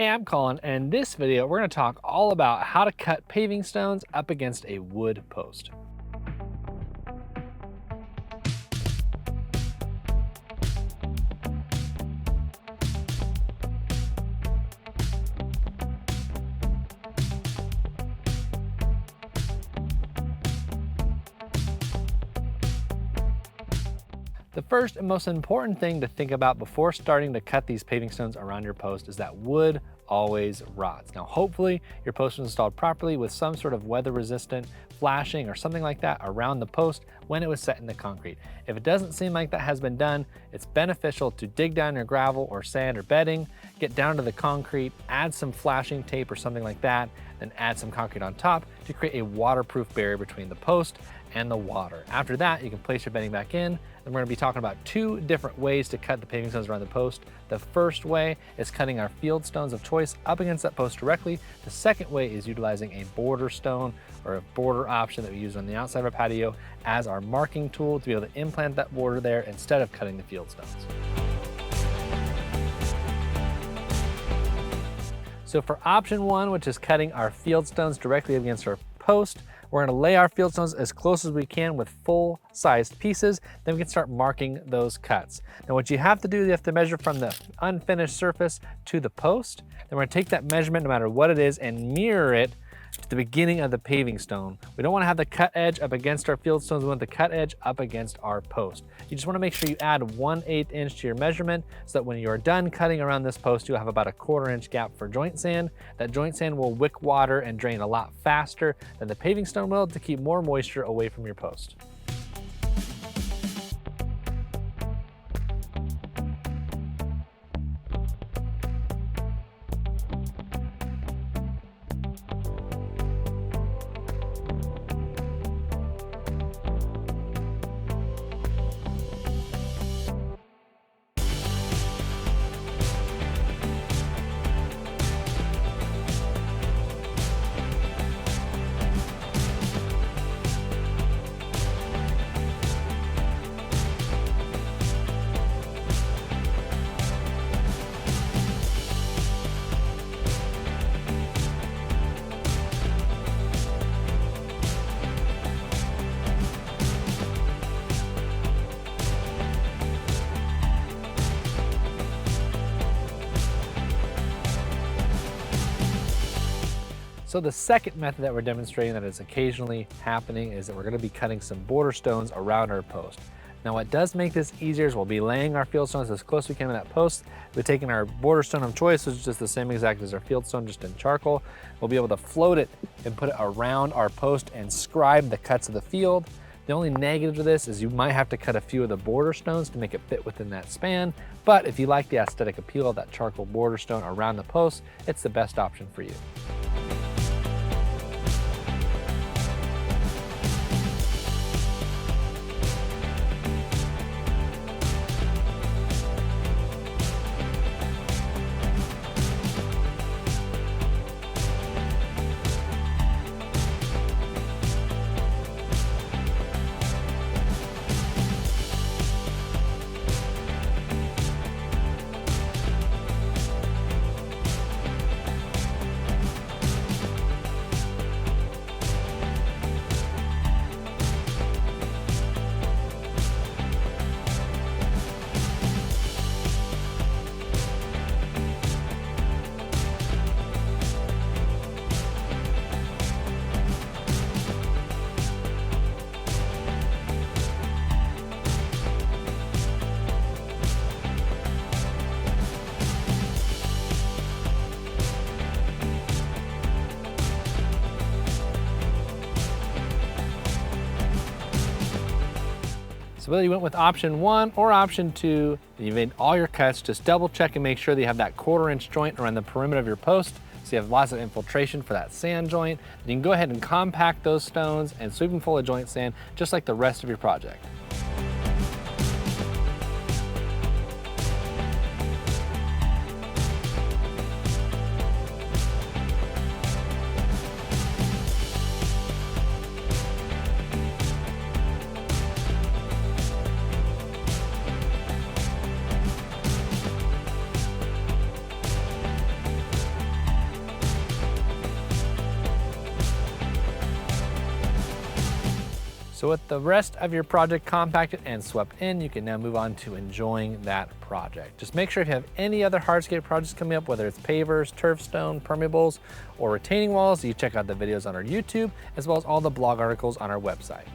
Hey, I'm Colin, and in this video we're going to talk all about how to cut paving stones up against a wood post. The first and most important thing to think about before starting to cut these paving stones around your post is that wood always rots. Now, hopefully your post was installed properly with some sort of weather resistant flashing or something like that around the post when it was set in the concrete. If it doesn't seem like that has been done, it's beneficial to dig down your gravel or sand or bedding, get down to the concrete, add some flashing tape or something like that, then add some concrete on top to create a waterproof barrier between the post and the water. After that, you can place your bedding back in. And we're gonna be talking about two different ways to cut the paving stones around the post. The first way is cutting our field stones of choice up against that post directly. The second way is utilizing a border stone or a border option that we use on the outside of our patio as our marking tool to be able to implant that border there instead of cutting the field stones. So for option one, which is cutting our field stones directly against our post, we're gonna lay our field stones as close as we can with full-sized pieces, then we can start marking those cuts. Now what you have to do, you have to measure from the unfinished surface to the post. Then we're gonna take that measurement, no matter what it is, and mirror it to the beginning of the paving stone. We don't wanna have the cut edge up against our field stones, we want the cut edge up against our post. You just wanna make sure you add 1/8 inch to your measurement so that when you're done cutting around this post, you'll have about a 1/4 inch gap for joint sand. That joint sand will wick water and drain a lot faster than the paving stone will to keep more moisture away from your post. So the second method that we're demonstrating that is occasionally happening is that we're gonna be cutting some border stones around our post. Now what does make this easier is we'll be laying our field stones as close as we can to that post. We're taking our border stone of choice, which is just the same exact as our field stone, just in charcoal. We'll be able to float it and put it around our post and scribe the cuts of the field. The only negative to this is you might have to cut a few of the border stones to make it fit within that span. But if you like the aesthetic appeal of that charcoal border stone around the post, it's the best option for you. So whether you went with option one or option two, you made all your cuts, just double check and make sure that you have that 1/4 inch joint around the perimeter of your post so you have lots of infiltration for that sand joint. You can go ahead and compact those stones and sweep them full of joint sand just like the rest of your project. So with the rest of your project compacted and swept in, you can now move on to enjoying that project. Just make sure if you have any other hardscape projects coming up, whether it's pavers, turf stone, permeables, or retaining walls, you check out the videos on our YouTube, as well as all the blog articles on our website.